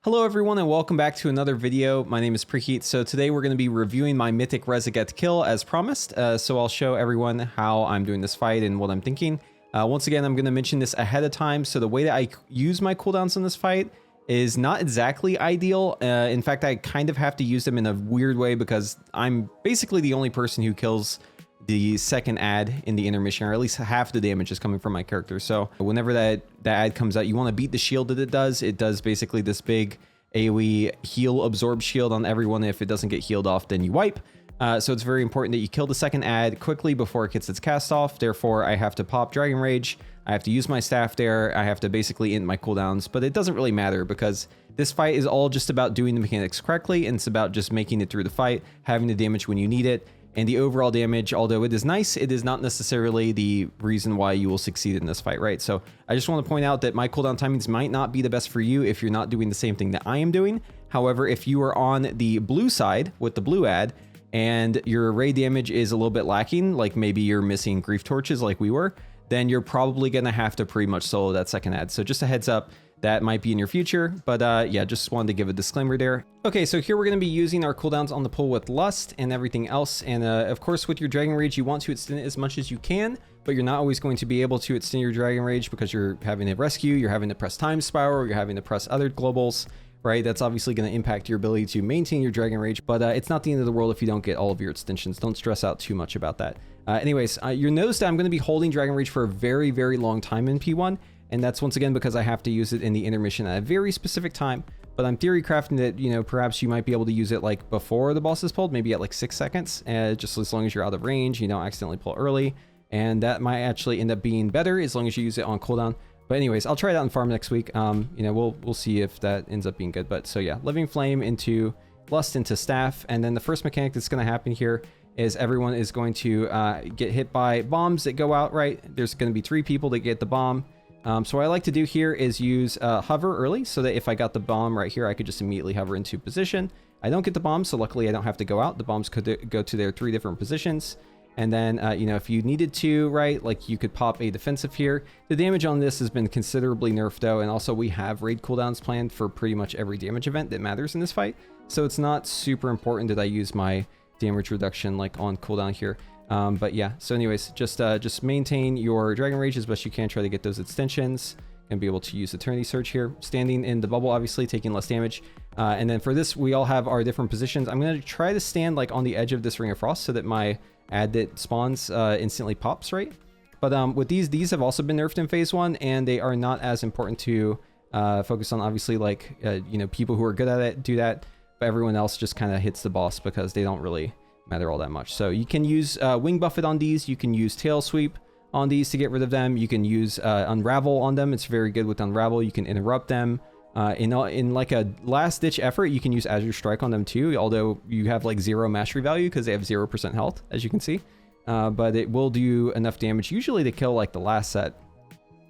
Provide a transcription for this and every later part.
Hello everyone and welcome back to another video. My name is Preheat. So today we're going to be reviewing my Mythic Raszageth kill as promised. So I'll show everyone how I'm doing this fight and what I'm thinking. Once again, I'm going to mention this ahead of time. So the way that I use my cooldowns in this fight is not exactly ideal. In fact, I kind of have to use them in a weird way because I'm basically the only person who kills the second ad in the intermission, or at least half the damage is coming from my character. So whenever that ad comes out, you want to beat the shield that it does. It does basically this big AoE heal absorb shield on everyone. If it doesn't get healed off, then you wipe. So it's very important that you kill the second ad quickly before it gets its cast off. Therefore, I have to pop Dragon Rage. I have to use my staff there. I have to basically end my cooldowns, but it doesn't really matter because this fight is all just about doing the mechanics correctly, and it's about just making it through the fight, having the damage when you need it. And the overall damage, although it is nice, it is not necessarily the reason why you will succeed in this fight, right? So I just want to point out that my cooldown timings might not be the best for you if you're not doing the same thing that I am doing. However, if you are on the blue side with the blue ad and your array damage is a little bit lacking, like maybe you're missing grief torches like we were, then you're probably going to have to pretty much solo that second ad. So just a heads up, that might be in your future, but yeah, just wanted to give a disclaimer there. Okay, so here we're going to be using our cooldowns on the pull with Lust and everything else. And of course, with your Dragon Rage, you want to extend it as much as you can, but you're not always going to be able to extend your Dragon Rage because you're having to rescue, you're having to press Time Spiral, or you're having to press other globals, right? That's obviously going to impact your ability to maintain your Dragon Rage, but it's not the end of the world if you don't get all of your extensions. Don't stress out too much about that. Anyways, you'll notice that I'm going to be holding Dragon Rage for a very, very long time in P1. And that's once again because I have to use it in the intermission at a very specific time. But I'm theory crafting that, you know, perhaps you might be able to use it like before the boss is pulled, maybe at like 6 seconds, just as long as you're out of range, you don't accidentally pull early. And that might actually end up being better as long as you use it on cooldown. But anyways, I'll try it out in farm next week. You know, we'll see if that ends up being good. But so yeah, Living Flame into Lust into Staff. And then the first mechanic that's going to happen here is everyone is going to get hit by bombs that go out, right? There's going to be 3 people that get the bomb. So what I like to do here is use hover early so that if I got the bomb right here, I could just immediately hover into position. I don't get the bomb, so luckily I don't have to go out. The bombs could go to their 3 different positions. And then, you know, if you needed to, right, like you could pop a defensive here. The damage on this has been considerably nerfed though, and also we have raid cooldowns planned for pretty much every damage event that matters in this fight. So it's not super important that I use my damage reduction like on cooldown here. But yeah, so anyways, just maintain your Dragon Rage as best you can. Try to get those extensions and be able to use Eternity Surge here. Standing in the bubble, obviously taking less damage. And then for this, we all have our different positions. I'm going to try to stand like on the edge of this Ring of Frost so that my ad that spawns instantly pops, right? But with these have also been nerfed in phase 1, and they are not as important to focus on. Obviously, like, you know, people who are good at it do that, but everyone else just kind of hits the boss because they don't really matter all that much. So you can use Wing Buffet on these, you can use Tail Sweep on these to get rid of them, you can use Unravel on them. It's very good with Unravel. You can interrupt them. In like a last ditch effort, you can use Azure Strike on them too, although you have like 0 mastery value because they have 0% health, as you can see. But it will do enough damage usually to kill like the last set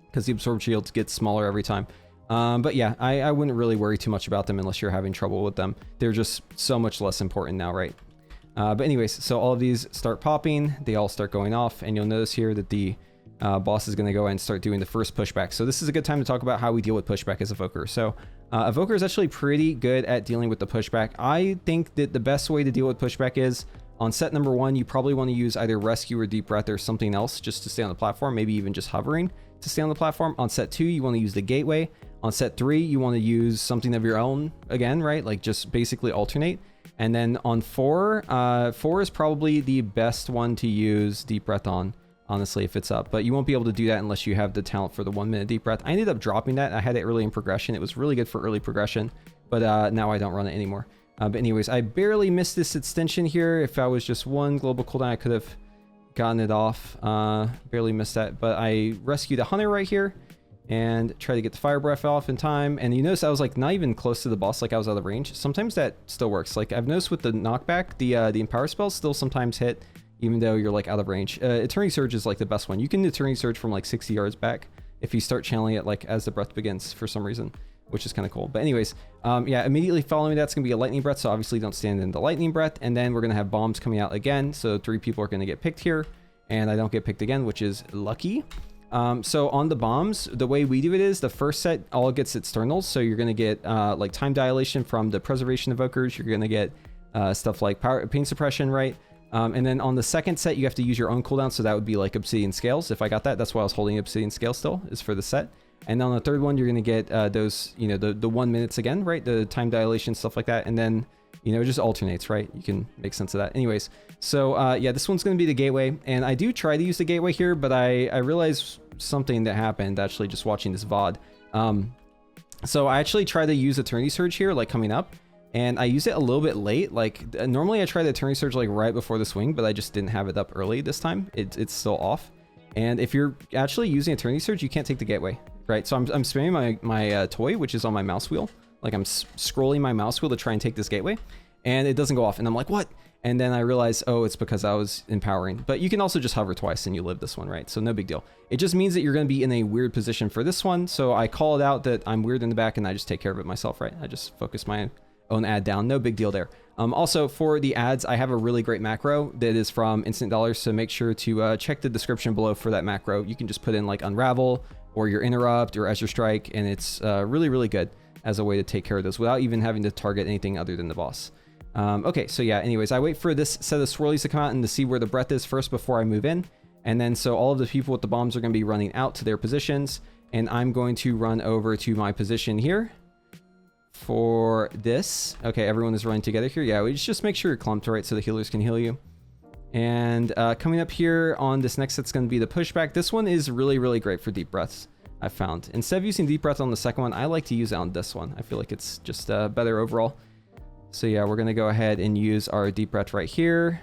because the absorb shields get smaller every time. But yeah, I wouldn't really worry too much about them unless you're having trouble with them. They're just so much less important now, right? But anyways, so all of these start popping, they all start going off, and you'll notice here that the boss is going to go and start doing the first pushback. So this is a good time to talk about how we deal with pushback as Evoker. So Evoker is actually pretty good at dealing with the pushback. I think that the best way to deal with pushback is on set number 1, you probably want to use either Rescue or Deep Breath or something else just to stay on the platform, maybe even just hovering to stay on the platform. On set 2, you want to use the Gateway. On set 3, you want to use something of your own again, right? Like just basically alternate. And then on 4, 4 is probably the best one to use Deep Breath on, honestly, if it's up. But you won't be able to do that unless you have the talent for the 1-minute Deep Breath. I ended up dropping that. I had it early in progression. It was really good for early progression, but now I don't run it anymore. But anyways, I barely missed this extension here. If I was just 1 global cooldown, I could have gotten it off. Barely missed that, but I rescued a Hunter right here and try to get the Fire Breath off in time. And you notice I was like not even close to the boss, like I was out of range. Sometimes that still works. Like I've noticed with the knockback, the Empower spells still sometimes hit even though you're like out of range. Eternity Surge is like the best one. You can Eternity Surge from like 60 yards back if you start channeling it like as the breath begins for some reason, which is kind of cool. But anyways, yeah, immediately following that's gonna be a Lightning Breath, so obviously don't stand in the Lightning Breath. And then we're gonna have bombs coming out again, so 3 people are gonna get picked here, and I don't get picked again, which is lucky. So on the bombs, the way we do it is the first set all gets externals. So you're going to get like time dilation from the preservation evokers. You're going to get stuff like pain suppression, right? And then on the second set, you have to use your own cooldown. So that would be like obsidian scales. If I got that, that's why I was holding obsidian scale still, is for the set. And then on the third one, you're going to get those, you know, the 1 minutes again, right? The time dilation, stuff like that. And then, you know, it just alternates, right? You can make sense of that. Anyways, so yeah, this one's going to be the gateway. And I do try to use the gateway here, but I realized something that happened actually just watching this VOD. So I actually try to use Eternity Surge here, like coming up. And I use it a little bit late. Like normally I try the Eternity Surge like right before the swing, but I just didn't have it up early this time. It's still off. And if you're actually using Eternity Surge, you can't take the gateway, right? So I'm spamming my toy, which is on my mouse wheel. Like I'm scrolling my mouse wheel to try and take this gateway, and it doesn't go off. And I'm like, what? And then I realized, oh, it's because I was empowering. But you can also just hover twice and you live this one, right? So no big deal. It just means that you're going to be in a weird position for this one. So I call it out that I'm weird in the back and I just take care of it myself, right? I just focus my own ad down. No big deal there. Also for the ads, I have a really great macro that is from Instant Dollars. So make sure to check the description below for that macro. You can just put in like Unravel or your Interrupt or Ezra Strike. And it's really, really good as a way to take care of those without even having to target anything other than the boss. Okay, so yeah, anyways, I wait for this set of swirlies to come out and to see where the breath is first before I move in. And then so all of the people with the bombs are going to be running out to their positions. And I'm going to run over to my position here for this. Okay, everyone is running together here. Yeah, we just make sure you're clumped, right, so the healers can heal you. And coming up here on this next set's going to be the pushback. This one is really, really great for deep breaths, I found. Instead of using deep breath on the second one, I like to use it on this one. I feel like it's just better overall. So yeah, we're going to go ahead and use our deep breath right here.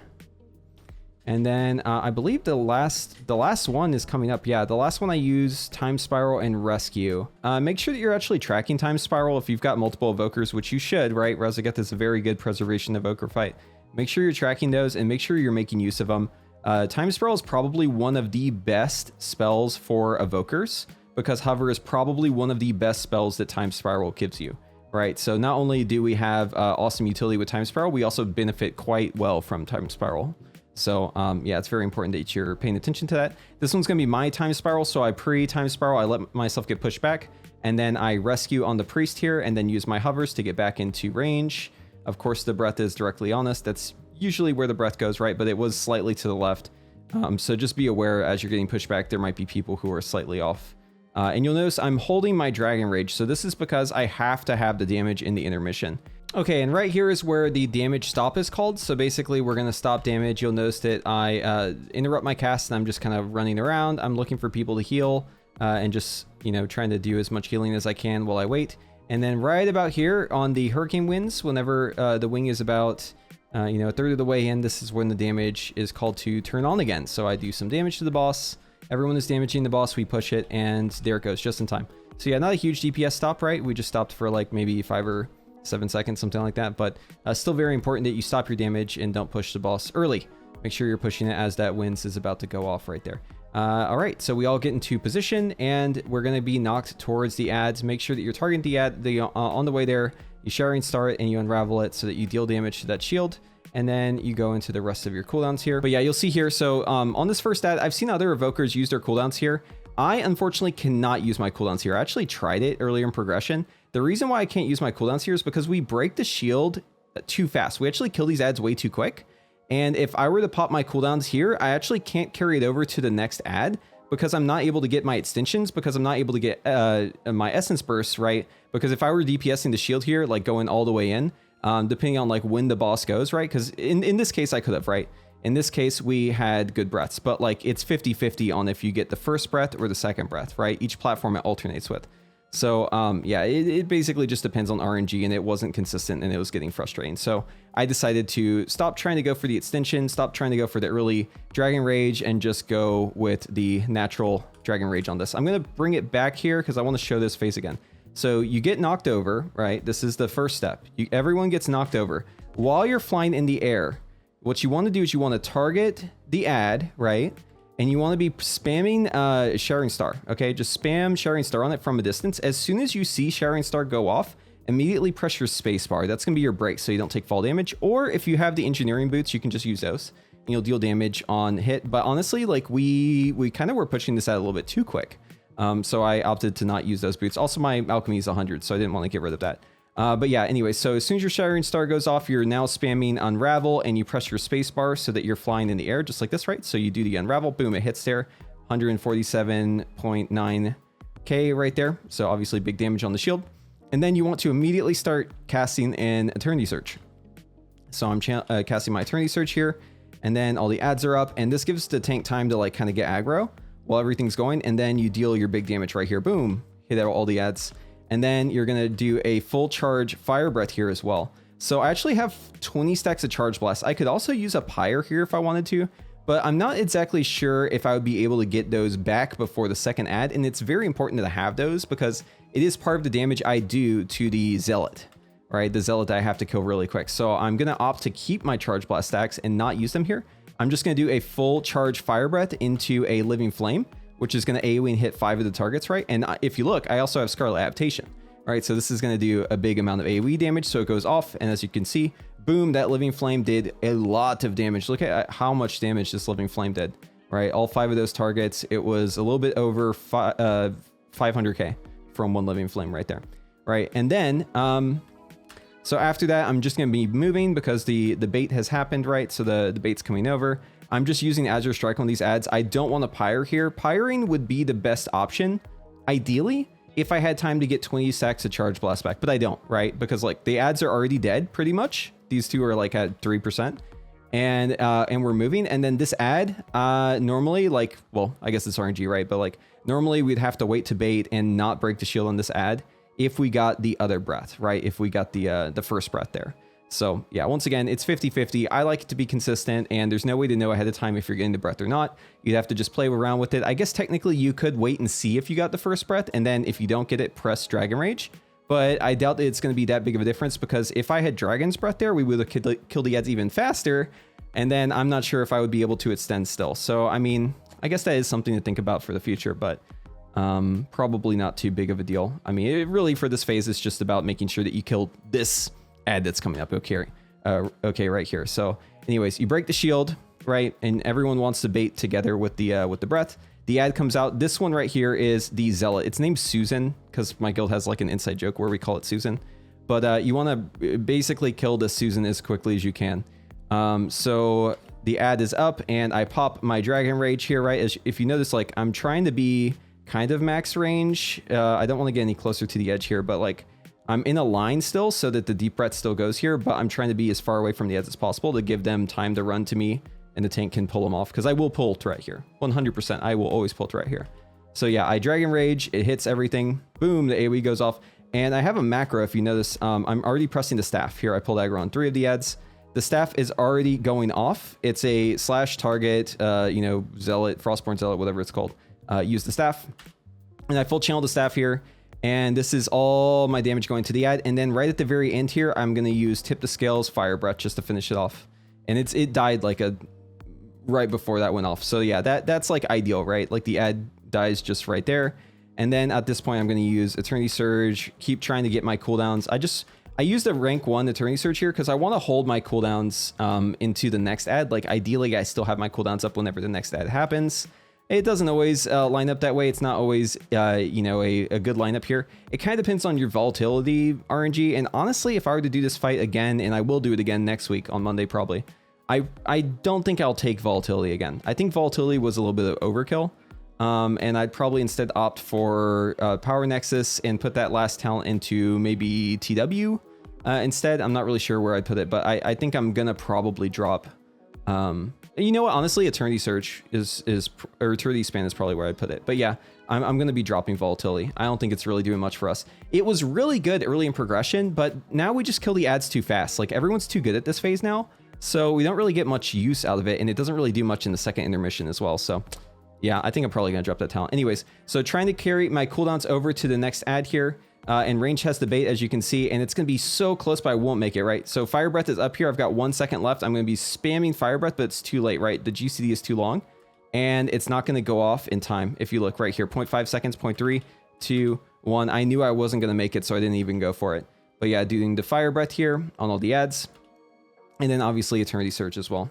And then I believe the last one is coming up. Yeah, the last one I use Time Spiral and Rescue. Make sure that you're actually tracking Time Spiral if you've got multiple evokers, which you should, right? Raszageth is a very good preservation evoker fight. Make sure you're tracking those and make sure you're making use of them. Time Spiral is probably one of the best spells for evokers because Hover is probably one of the best spells that Time Spiral gives you. Right, so not only do we have awesome utility with Time Spiral, we also benefit quite well from Time Spiral. So yeah, it's very important that you're paying attention to that. This one's gonna be my Time Spiral, so I pre-Time Spiral, I let myself get pushed back, and then I rescue on the priest here, and then use my hovers to get back into range. Of course, the breath is directly on us. That's usually where the breath goes, right? But it was slightly to the left. So just be aware as you're getting pushed back, there might be people who are slightly off. And you'll notice I'm holding my Dragon Rage. So this is because I have to have the damage in the intermission. Okay, and right here is where the damage stop is called. So basically we're going to stop damage. You'll notice that I interrupt my cast and I'm just kind of running around. I'm looking for people to heal and just, you know, trying to do as much healing as I can while I wait. And then right about here on the Hurricane Winds, whenever the wing is about, you know, a third of the way in, this is when the damage is called to turn on again. So I do some damage to the boss. Everyone is damaging the boss, we push it, and there it goes, just in time. So yeah, not a huge DPS stop, right? We just stopped for like maybe 5 or 7 seconds, something like that, but still very important that you stop your damage and don't push the boss early. Make sure you're pushing it as that winds is about to go off right there. All right, so we all get into position, and we're going to be knocked towards the ads. Make sure that you're targeting the ad on the way there. You Shattering Star it, and you unravel it so that you deal damage to that shield. And then you go into the rest of your cooldowns here. But yeah, you'll see here. So on this first ad, I've seen other evokers use their cooldowns here. I unfortunately cannot use my cooldowns here. I actually tried it earlier in progression. The reason why I can't use my cooldowns here is because we break the shield too fast. We actually kill these ads way too quick. And if I were to pop my cooldowns here, I actually can't carry it over to the next ad because I'm not able to get my extensions, because I'm not able to get my essence bursts, right? Because if I were DPSing the shield here, like going all the way in, depending on like when the boss goes, right? Because in this case, I could have, right? In this case, we had good breaths, but like it's 50-50 on if you get the first breath or the second breath, right? Each platform it alternates with. So yeah, it basically just depends on RNG, and it wasn't consistent and it was getting frustrating. So I decided to stop trying to go for the extension, stop trying to go for the early Dragon Rage, and just go with the natural Dragon Rage on this. I'm going to bring it back here because I want to show this phase again. So you get knocked over, right? This is the first step. Everyone gets knocked over. While you're flying in the air, what you want to do is you want to target the ad, right? And you want to be spamming Shattering Star, okay? Just spam Shattering Star on it from a distance. As soon as you see Shattering Star go off, immediately press your space bar. That's going to be your break so you don't take fall damage. Or if you have the engineering boots, you can just use those. and you'll deal damage on hit. But honestly, like we kind of were pushing this out a little bit too quick. So I opted to not use those boots. Also, my alchemy is 100, so I didn't want to get rid of that. But yeah, anyway, so as soon as your Shattering Star goes off, you're now spamming Unravel, and you press your space bar so that you're flying in the air, just like this, right? So you do the Unravel, boom, it hits there, 147.9k right there. So obviously big damage on the shield. And then you want to immediately start casting an Eternity Surge. So I'm casting my Eternity Surge here, and then all the ads are up, and this gives the tank time to like kind of get aggro while everything's going, and then you deal your big damage right here, boom, hit out all the ads. And then you're going to do a full charge Fire Breath here as well. So I actually have 20 stacks of Charge Blast. I could also use a Pyre here if I wanted to, but I'm not exactly sure if I would be able to get those back before the second ad. And it's very important to have those because it is part of the damage I do to the Zealot, right? The Zealot that I have to kill really quick. So I'm going to opt to keep my Charge Blast stacks and not use them here. I'm just going to do a full charge Fire Breath into a Living Flame, which is going to AoE and hit 5 of the targets, right? And if you look, I also have Scarlet Adaptation, right? So this is going to do a big amount of AoE damage, so it goes off, and as you can see, boom, that Living Flame did a lot of damage. Look at how much damage this Living Flame did, right? All 5 of those targets, it was a little bit over 500k from one Living Flame right there, right? And then, so after that, I'm just going to be moving because the bait has happened, right? So the bait's coming over. I'm just using Azure Strike on these ads. I don't want to Pyre here. Pyring would be the best option, ideally, if I had time to get 20 stacks of Charge Blast back, but I don't, right? Because like the ads are already dead pretty much. These two are like at 3%, and we're moving. And then this ad, normally, like, well, I guess it's RNG, right? But like normally we'd have to wait to bait and not break the shield on this ad if we got the other breath, right? If we got the first breath there. So yeah, once again, it's 50-50. I like it to be consistent, and there's no way to know ahead of time if you're getting the breath or not. You'd have to just play around with it. I guess technically you could wait and see if you got the first breath, and then if you don't get it, press Dragon Rage. But I doubt that it's going to be that big of a difference, because if I had Dragon's Breath there, we would have killed the ads even faster, and then I'm not sure if I would be able to extend still. So, I mean, I guess that is something to think about for the future, but probably not too big of a deal. I mean, it really, for this phase, it's just about making sure that you kill this ad that's coming up. Okay, right here. So anyways, you break the shield, right? And everyone wants to bait together with the breath. The ad comes out. This one right here is the Zealot. It's named Susan because my guild has like an inside joke where we call it Susan. But you want to basically kill the Susan as quickly as you can. So the ad is up, and I pop my Dragon Rage here, right? As if you notice, like I'm trying to be kind of max range. I don't want to get any closer to the edge here, but like I'm in a line still so that the deep breath still goes here, but I'm trying to be as far away from the edge as possible to give them time to run to me, and the tank can pull them off, because I will pull right here. 100%, I will always pull right here. So yeah, I Dragon Rage, it hits everything. Boom, the AoE goes off. And I have a macro, if you notice, I'm already pressing the staff. Here, I pulled aggro on 3 of the ads. The staff is already going off. It's a /target, Zealot, Frostborn Zealot, whatever it's called. Use the staff. And I full channel the staff here. And this is all my damage going to the ad. And then right at the very end here, I'm going to use Tip the Scales, Fire Breath, just to finish it off. And it died like right before that went off. So yeah, that's like ideal, right? Like the ad dies just right there. And then at this point, I'm going to use Eternity Surge, keep trying to get my cooldowns. I used a rank 1 Eternity Surge here because I want to hold my cooldowns into the next ad. Like ideally, I still have my cooldowns up whenever the next ad happens. It doesn't always line up that way. It's not always, a good lineup here. It kind of depends on your volatility RNG. And honestly, if I were to do this fight again, and I will do it again next week on Monday probably, I don't think I'll take volatility again. I think volatility was a little bit of overkill. And I'd probably instead opt for Power Nexus and put that last talent into maybe TW instead. I'm not really sure where I'd put it, but I think I'm going to probably drop... you know what? Honestly, Eternity Surge or Eternity Span is probably where I'd put it. But yeah, I'm going to be dropping Volatility. I don't think it's really doing much for us. It was really good early in progression, but now we just kill the ads too fast. Like everyone's too good at this phase now, so we don't really get much use out of it, and it doesn't really do much in the second intermission as well. So yeah, I think I'm probably going to drop that talent. Anyways, so trying to carry my cooldowns over to the next ad here. And range has the bait, as you can see, and it's going to be so close, but I won't make it, right? So Fire Breath is up here. I've got 1 second left. I'm going to be spamming Fire Breath, but it's too late, right? The GCD is too long, and it's not going to go off in time. If you look right here, 0.5 seconds, 0.3, 2, 1. I knew I wasn't going to make it, so I didn't even go for it. But yeah, doing the Fire Breath here on all the ads, and then obviously Eternity Surge as well.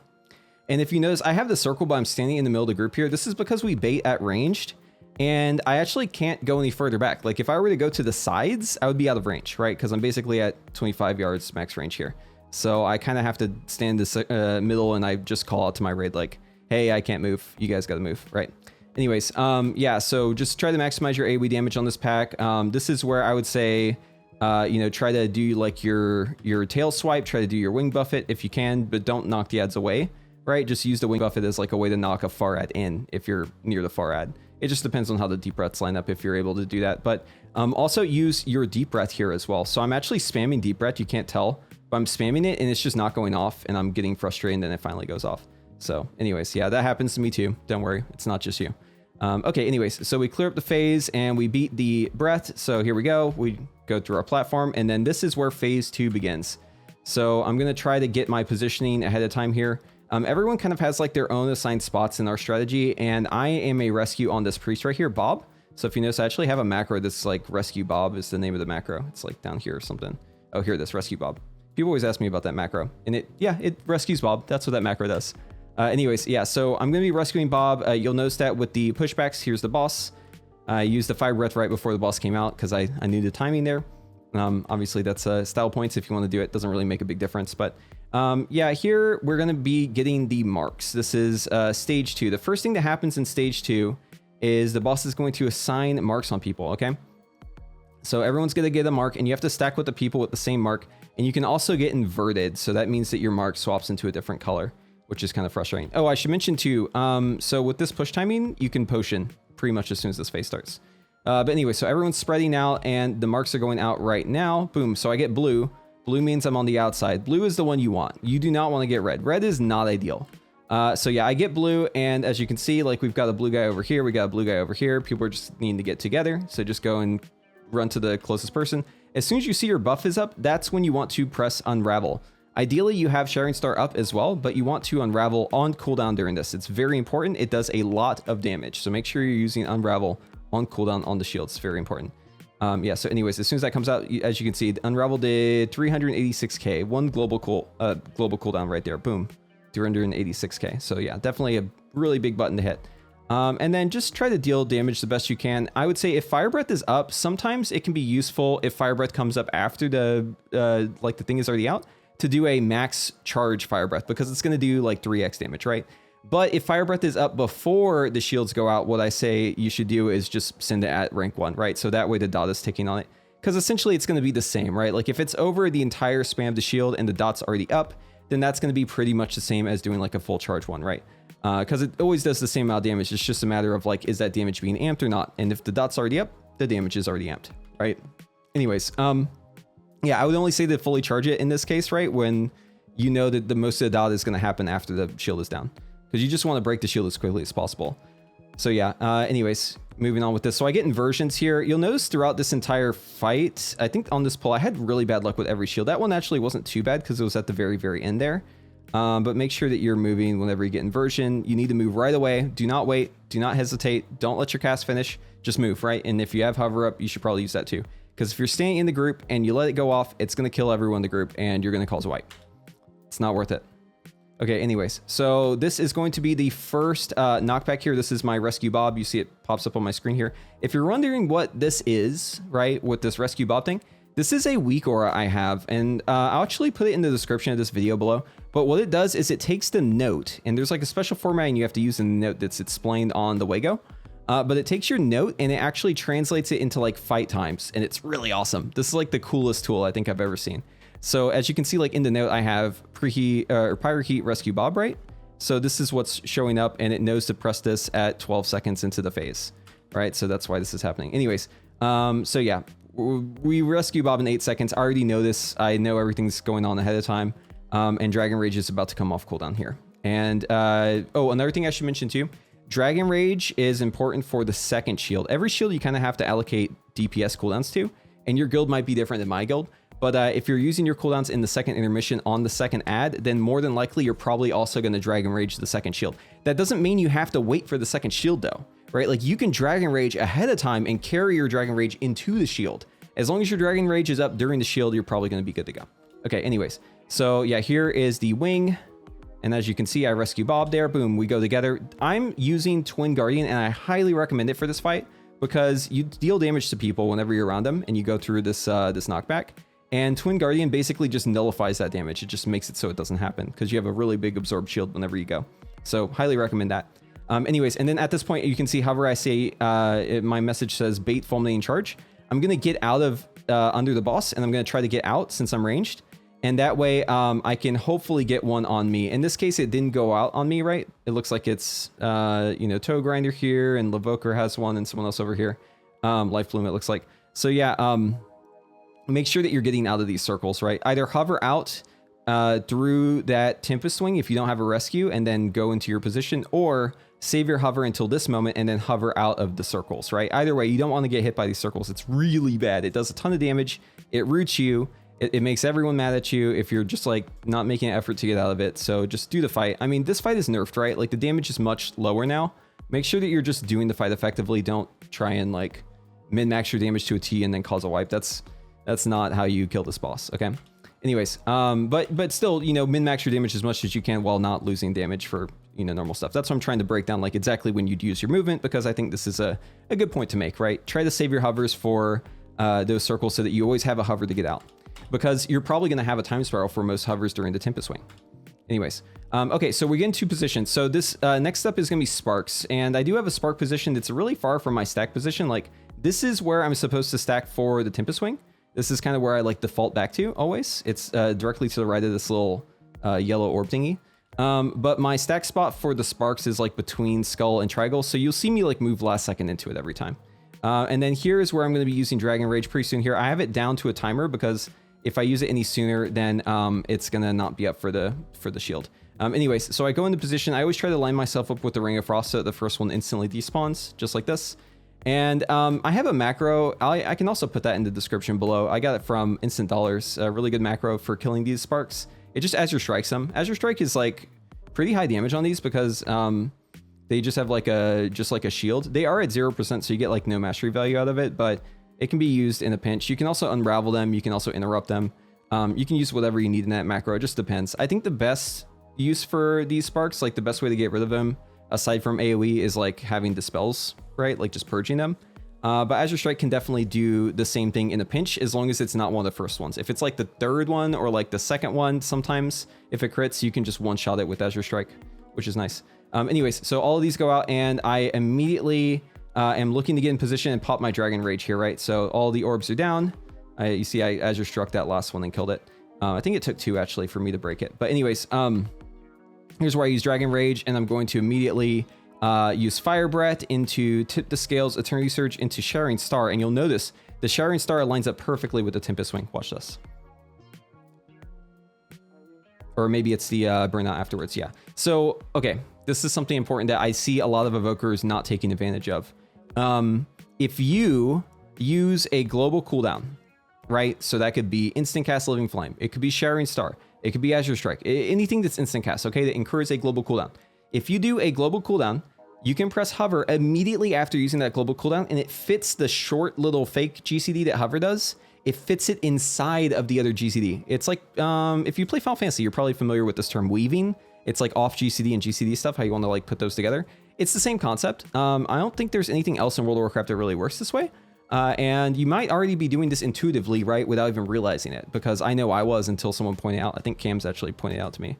And if you notice, I have the circle, but I'm standing in the middle of the group here. This is because we bait at ranged, and I actually can't go any further back. Like if I were to go to the sides, I would be out of range, right? Because I'm basically at 25 yards max range here. So I kind of have to stand this middle, and I just call out to my raid like, hey, I can't move. You guys got to move, right? Anyways, yeah, so just try to maximize your AoE damage on this pack. This is where I would say, you know, try to do like your tail swipe, try to do your wing buffet if you can, but don't knock the ads away, right? Just use the wing buffet as like a way to knock a far ad in if you're near the far ad. It just depends on how the deep breaths line up if you're able to do that. But also use your deep breath here as well. So I'm actually spamming deep breath. You can't tell, but I'm spamming it and it's just not going off, and I'm getting frustrated and then it finally goes off. So anyways, yeah, that happens to me too. Don't worry, it's not just you. Okay, anyways, so we clear up the phase and we beat the breath. So here we go. We go through our platform, and then this is where phase 2 begins. So I'm going to try to get my positioning ahead of time here. Everyone kind of has like their own assigned spots in our strategy, and I am a rescue on this priest right here, Bob. So if you notice, I actually have a macro that's like rescue Bob is the name of the macro. It's like down here or something. Oh, here it is, rescue Bob. People always ask me about that macro, and it rescues Bob. That's what that macro does. Anyways, yeah, so I'm going to be rescuing Bob. You'll notice that with the pushbacks, here's the boss. I used the fire breath right before the boss came out because I knew the timing there. Obviously, that's style points if you want to do it. Doesn't really make a big difference. But yeah, here we're going to be getting the marks. This is stage 2. The first thing that happens in stage 2 is the boss is going to assign marks on people, okay? So everyone's going to get a mark, and you have to stack with the people with the same mark. And you can also get inverted. So that means that your mark swaps into a different color, which is kind of frustrating. Oh, I should mention too, so with this push timing, you can potion pretty much as soon as this phase starts. But anyway, so everyone's spreading out, and the marks are going out right now. Boom, so I get blue. Blue means I'm on the outside. Blue is the one you want. You do not want to get red. Red is not ideal. So yeah, I get blue, and as you can see, like we've got a blue guy over here, we got a blue guy over here. People are just needing to get together, so just go and run to the closest person. As soon as you see your buff is up, that's when you want to press unravel. Ideally, you have Sharing Star up as well, but you want to unravel on cooldown during this. It's very important. It does a lot of damage, so make sure you're using unravel on cooldown on the shield. It's very important. Yeah, so anyways, as soon as that comes out, as you can see, unravel did 386k, one global cooldown right there. Boom, 386k. So yeah, definitely a really big button to hit. And then just try to deal damage the best you can. I would say if Fire Breath is up, sometimes it can be useful if Fire Breath comes up after the like the thing is already out, to do a max charge Fire Breath, because it's going to do like 3x damage, right? But if Fire Breath is up before the shields go out, what I say you should do is just send it at rank 1, right? So that way the dot is ticking on it, because essentially it's going to be the same, right? Like if it's over the entire spam of the shield and the dot's already up, then that's going to be pretty much the same as doing like a full charge one, right? Because it always does the same amount of damage. It's just a matter of like, is that damage being amped or not? And if the dot's already up, the damage is already amped, right? Anyways, yeah, I would only say to fully charge it in this case, right? When you know that the most of the dot is going to happen after the shield is down, because you just want to break the shield as quickly as possible. So yeah, anyways, moving on with this. So I get inversions here. You'll notice throughout this entire fight, I think on this pull, I had really bad luck with every shield. That one actually wasn't too bad because it was at the very, very end there. But make sure that you're moving whenever you get inversion. You need to move right away. Do not wait. Do not hesitate. Don't let your cast finish. Just move, right? And if you have hover up, you should probably use that too. Because if you're staying in the group and you let it go off, it's going to kill everyone in the group and you're going to cause a wipe. It's not worth it. Okay, anyways, so this is going to be the first knockback here. This is my Rescue Bob. You see it pops up on my screen here. If you're wondering what this is, right, with this Rescue Bob thing, this is a weak aura I have, and I'll actually put it in the description of this video below. But what it does is it takes the note, and there's like a special formatting you have to use in the note that's explained on the Wago. But it takes your note and it actually translates it into like fight times, and it's really awesome. This is like the coolest tool I think I've ever seen. So as you can see, like in the note, I have Preheat or Preheat Rescue Bob, right? So this is what's showing up, and it knows to press this at 12 seconds into the phase, right? So that's why this is happening. Anyways, so yeah, we rescue Bob in 8 seconds. I already know this. I know everything's going on ahead of time. And Dragon Rage is about to come off cooldown here. And oh, another thing I should mention too, Dragon Rage is important for the second shield. Every shield you kind of have to allocate DPS cooldowns to, and your guild might be different than my guild. But if you're using your cooldowns in the second intermission on the second ad, then more than likely you're probably also going to Dragon Rage the second shield. That doesn't mean you have to wait for the second shield though, right? Like you can Dragon Rage ahead of time and carry your Dragon Rage into the shield. As long as your Dragon Rage is up during the shield, you're probably going to be good to go. Okay, anyways. So yeah, here is the wing. And as you can see, I rescue Bob there. Boom, we go together. I'm using Twin Guardian, and I highly recommend it for this fight because you deal damage to people whenever you're around them and you go through this this knockback. And Twin Guardian basically just nullifies that damage. It just makes it so it doesn't happen because you have a really big absorb shield whenever you go. So highly recommend that. Anyways, and then at this point, you can see however I say my message says bait fulminating charge. I'm going to get out of under the boss, and I'm going to try to get out since I'm ranged. And that way I can hopefully get one on me. In this case, it didn't go out on me, right? It looks like it's, you know, Toe Grinder here, and Evoker has one, and someone else over here. Life Bloom, it looks like. So yeah, make sure that you're getting out of these circles, right? Either hover out through that Tempest Swing if you don't have a rescue, and then go into your position, or save your hover until this moment and then hover out of the circles, right? Either way, you don't want to get hit by these circles. It's really bad. It does a ton of damage. It roots you. It makes everyone mad at you if you're just like not making an effort to get out of it. So just do the fight. I mean, this fight is nerfed, right? Like the damage is much lower now. Make sure that you're just doing the fight effectively. Don't try and like min-max your damage to a T and then cause a wipe. That's not how you kill this boss, okay? Anyways, but still, you know, min-max your damage as much as you can while not losing damage for, you know, normal stuff. That's what I'm trying to break down, like exactly when you'd use your movement, because I think this is a good point to make, right? Try to save your hovers for those circles so that you always have a hover to get out, because you're probably going to have a time spiral for most hovers during the Tempest Swing. Anyways, okay, so we get into position. So this next up is going to be Sparks, and I do have a Spark position that's really far from my stack position. Like, this is where I'm supposed to stack for the Tempest Swing. This is kind of where I like default back to always. It's directly to the right of this little yellow orb thingy. But my stack spot for the Sparks is like between Skull and Triangle, so you'll see me like move last second into it every time. And then here is where I'm going to be using Dragon Rage pretty soon here. I have it down to a timer because if I use it any sooner, then it's going to not be up for the shield. Anyways, so I go into position. I always try to line myself up with the Ring of Frost so that the first one instantly despawns, just like this. And I have a macro. I can also put that in the description below. I got it from Instant Dollars, a really good macro for killing these Sparks. It just Azure Strikes them. Azure Strike is like pretty high damage on these because they just have like a shield. They are at 0%, so you get like no mastery value out of it, but it can be used in a pinch. You can also unravel them. You can also interrupt them. You can use whatever you need in that macro. It just depends. I think the best use for these Sparks, like the best way to get rid of them, aside from AoE, is like having dispels, right? Like just purging them. But Azure Strike can definitely do the same thing in a pinch as long as it's not one of the first ones. If it's like the third one or like the second one, sometimes if it crits, you can just one-shot it with Azure Strike, which is nice. Anyways, so all of these go out and I immediately am looking to get in position and pop my Dragon Rage here, right? So all the orbs are down. You see I Azure Struck that last one and killed it. I think it took 2 actually for me to break it. But anyways, here's where I use Dragon Rage, and I'm going to immediately use Fire Breath into Tip the Scales, Eternity Surge into Shattering Star, and you'll notice the Shattering Star lines up perfectly with the Tempest Swing. Watch this. Or maybe it's the Burnout afterwards, yeah. So, okay, this is something important that I see a lot of Evokers not taking advantage of. If you use a global cooldown, right? So that could be Instant Cast Living Flame. It could be Shattering Star. It could be Azure Strike. Anything that's instant cast, okay, that incurs a global cooldown. If you do a global cooldown, you can press hover immediately after using that global cooldown, and it fits the short little fake GCD that hover does. It fits it inside of the other GCD. It's like, if you play Final Fantasy, you're probably familiar with this term weaving. It's like off GCD and GCD stuff, how you want to like put those together. It's the same concept. I don't think there's anything else in World of Warcraft that really works this way. And you might already be doing this intuitively, right, without even realizing it, because I know I was until someone pointed out. I think Cam's actually pointed out to me.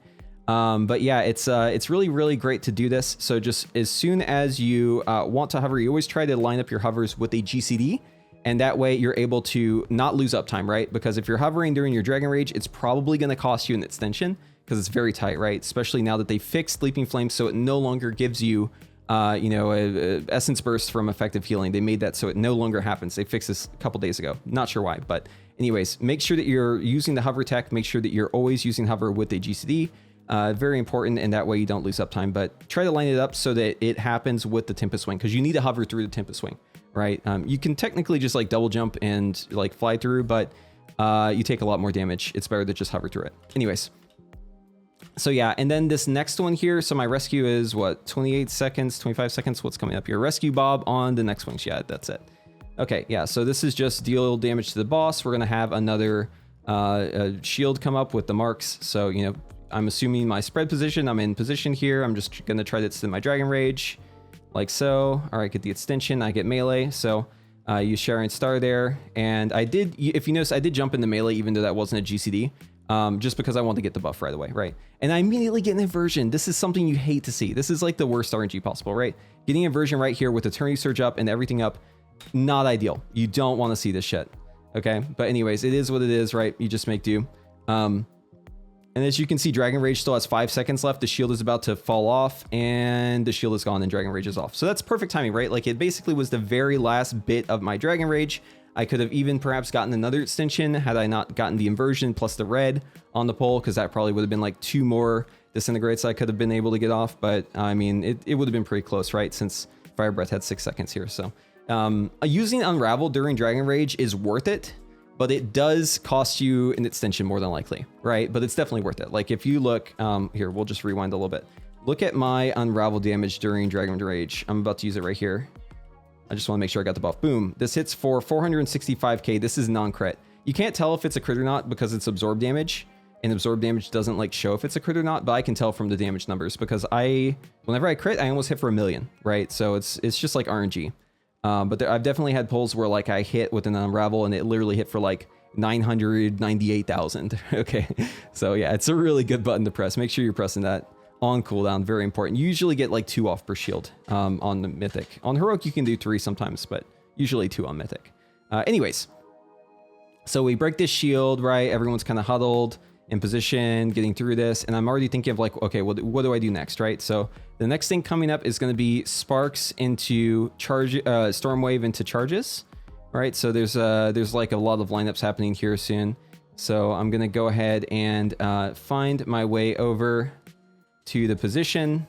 But yeah, it's really, really great to do this. So just as soon as you want to hover, you always try to line up your hovers with a GCD, and that way you're able to not lose uptime, right? Because if you're hovering during your Dragon Rage, it's probably going to cost you an extension because it's very tight, right? Especially now that they fixed Leaping Flame, so it no longer gives you you know, a essence burst from effective healing. They made that so it no longer happens. They fixed this a couple days ago. Not sure why, but anyways, make sure that you're using the hover tech. Make sure that you're always using hover with a GCD. Very important, and that way you don't lose uptime, but try to line it up so that it happens with the Tempest Swing, because you need to hover through the Tempest Swing, right? You can technically just like double jump and like fly through, but you take a lot more damage. It's better to just hover through it. Anyways. So yeah, and then this next one here, so my rescue is what, 28 seconds, 25 seconds, what's coming up here? Rescue Bob on the next wings, yeah, that's it. Okay, yeah, so this is just deal damage to the boss. We're gonna have another shield come up with the marks, so, you know, I'm assuming my spread position. I'm in position here. I'm just going to try to extend my Dragon Rage like so. All right, get the extension. I get melee. So use Sharon Star there. And I did, if you notice, I did jump into melee even though that wasn't a GCD. Just because I want to get the buff right away, right? And I immediately get an inversion. This is something you hate to see. This is like the worst RNG possible, right? Getting inversion right here with Eternity Surge up and everything up, not ideal. You don't want to see this shit, okay? But anyways, it is what it is, right? You just make do. And as you can see, Dragon Rage still has 5 seconds left. The shield is about to fall off and the shield is gone and Dragon Rage is off. So that's perfect timing, right? Like it basically was the very last bit of my Dragon Rage. I could have even perhaps gotten another extension had I not gotten the inversion plus the red on the pole, because that probably would have been like 2 more disintegrates I could have been able to get off. But I mean, it would have been pretty close, right? Since Fire Breath had 6 seconds here. So using Unravel during Dragon Rage is worth it, but it does cost you an extension more than likely, right? But it's definitely worth it. Like if you look here, we'll just rewind a little bit. Look at my Unravel damage during Dragon Rage. I'm about to use it right here. I just want to make sure I got the buff. Boom. This hits for 465k. This is non-crit. You can't tell if it's a crit or not because it's absorb damage, and absorb damage doesn't like show if it's a crit or not, but I can tell from the damage numbers because whenever I crit, I almost hit for 1 million, right? So it's just like RNG. But I've definitely had pulls where like I hit with an Unravel and it literally hit for like 998,000. Okay. So yeah, it's a really good button to press. Make sure you're pressing that on cooldown, very important. You usually get like 2 off per shield on the Mythic. On Heroic, you can do 3 sometimes, but usually 2 on Mythic. Anyways, so we break this shield, right? Everyone's kind of huddled in position, getting through this, and I'm already thinking of like, okay, what do I do next, right? So the next thing coming up is going to be Sparks into charge, Stormwave into charges, right? So there's like a lot of lineups happening here soon. So I'm going to go ahead and find my way over to the position.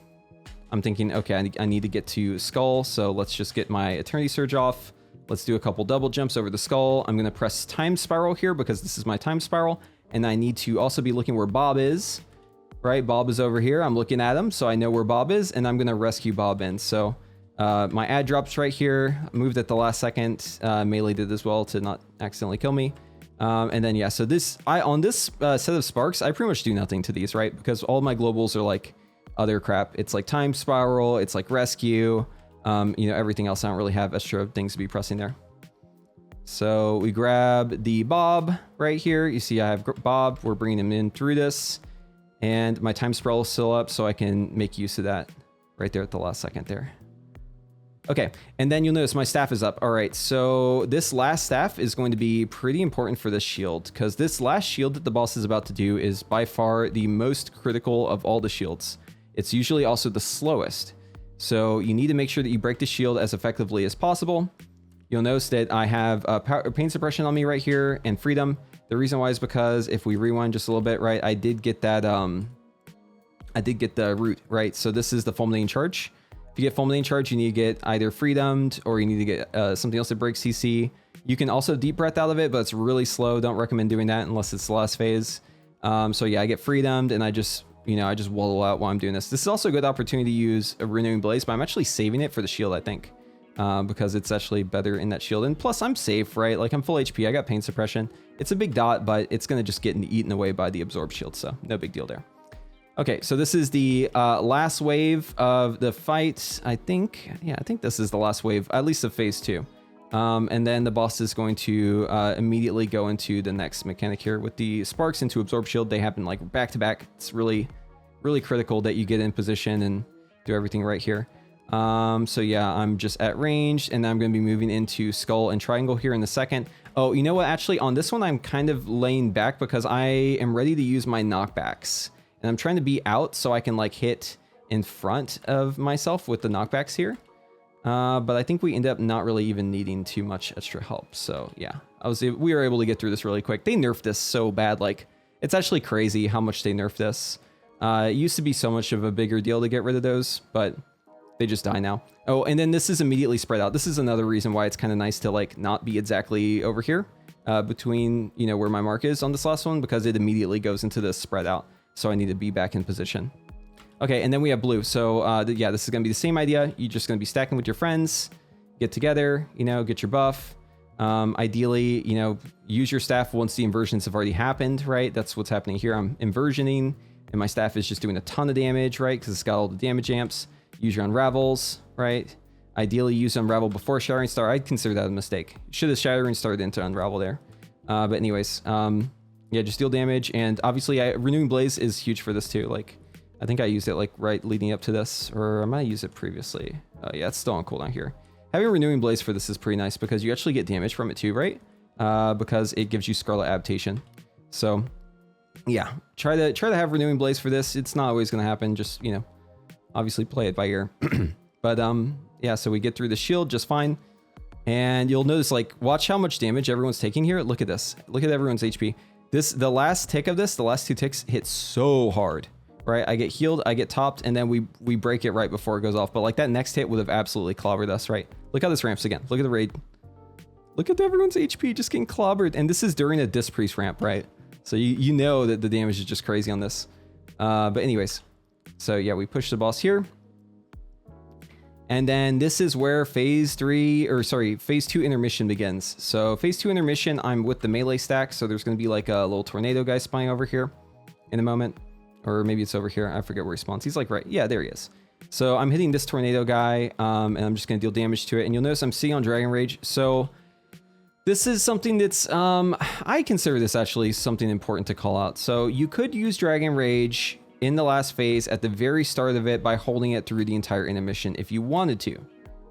I'm thinking, okay, I need to get to Skull, so let's just get my Eternity Surge off. Let's do a couple double jumps over the Skull. I'm going to press Time Spiral here because this is my Time Spiral, and I need to also be looking where Bob is, right? Bob is over here. I'm looking at him, so I know where Bob is, and I'm going to rescue Bob in. So my ad drops right here. I moved at the last second. Melee did as well to not accidentally kill me. And then, yeah, so on this set of Sparks, I pretty much do nothing to these, right? Because all my globals are like other crap. It's like Time Spiral, it's like Rescue, everything else I don't really have extra things to be pressing there. So we grab the Bob right here. You see I have Bob, we're bringing him in through this, and my Time Spiral is still up, so I can make use of that right there at the last second there. Okay, and then you'll notice my staff is up. All right, so this last staff is going to be pretty important for this shield, because this last shield that the boss is about to do is by far the most critical of all the shields. It's usually also the slowest. So you need to make sure that you break the shield as effectively as possible. You'll notice that I have pain suppression on me right here and freedom. The reason why is because if we rewind just a little bit, right, I did get that, I did get the root, right? So this is the fulminating charge. If you get fulminating charge, you need to get either freedomed or you need to get something else that breaks CC. You can also deep breath out of it, but it's really slow. Don't recommend doing that unless it's the last phase. So yeah, I get freedomed and I just waddle out while I'm doing this. This is also a good opportunity to use a Renewing Blaze, but I'm actually saving it for the shield, I think, because it's actually better in that shield. And plus I'm safe, right? Like I'm full HP, I got pain suppression. It's a big dot, but it's gonna just get eaten away by the absorb shield, so no big deal there. Okay, so this is the last wave of the fight. I think this is the last wave, at least of phase 2. And then the boss is going to immediately go into the next mechanic here with the Sparks into Absorb Shield. They happen like back to back. It's really, really critical that you get in position and do everything right here. So yeah, I'm just at range, and I'm going to be moving into Skull and Triangle here in a second. Oh, you know what? Actually, on this one, I'm kind of laying back because I am ready to use my knockbacks. And I'm trying to be out so I can like hit in front of myself with the knockbacks here. But I think we end up not really even needing too much extra help. So yeah, we were able to get through this really quick. They nerfed this so bad. Like it's actually crazy how much they nerfed this. It used to be so much of a bigger deal to get rid of those, but they just die now. Oh, and then this is immediately spread out. This is another reason why it's kind of nice to like not be exactly over here between, where my mark is on this last one, because it immediately goes into this spread out. So I need to be back in position. Okay, and then we have blue. So yeah, this is gonna be the same idea. You're just gonna be stacking with your friends, get together, get your buff. Ideally, you know, use your staff once the inversions have already happened, right? That's what's happening here. I'm inversioning, and my staff is just doing a ton of damage, right? Because it's got all the damage amps. Use your unravels, right? Ideally, use unravel before Shattering Star. I'd consider that a mistake. Should have Shattering Starred into unravel there. But anyways, yeah, just deal damage. And obviously, Renewing Blaze is huge for this too. Like, I think I used it like right leading up to this, or I might have used it previously. Yeah, it's still on cooldown here. Having Renewing Blaze for this is pretty nice because you actually get damage from it too, right? Because it gives you Scarlet Adaptation. So yeah, try to have Renewing Blaze for this. It's not always going to happen. Just, you know, obviously play it by ear. But yeah, so we get through the shield just fine. And you'll notice, like, watch how much damage everyone's taking here. Look at this. Look at everyone's HP. The last tick of this, the last 2 ticks hit so hard, right? I get healed, I get topped, and then we break it right before it goes off. But like that next hit would have absolutely clobbered us, right? Look how this ramps again. Look at the raid. Look at everyone's HP just getting clobbered. And this is during a Disc Priest ramp, right? So you know that the damage is just crazy on this. But anyways, so yeah, we push the boss here. And then this is where phase 2 intermission begins. So phase 2 intermission, I'm with the melee stack. So there's going to be like a little tornado guy spawning over here in a moment. Or maybe it's over here. I forget where he spawns. He's like, right. Yeah, there he is. So I'm hitting this tornado guy, and I'm just going to deal damage to it. And you'll notice I'm sitting on Dragon Rage. So this is something that's, I consider this actually something important to call out. So you could use Dragon Rage in the last phase at the very start of it by holding it through the entire intermission if you wanted to.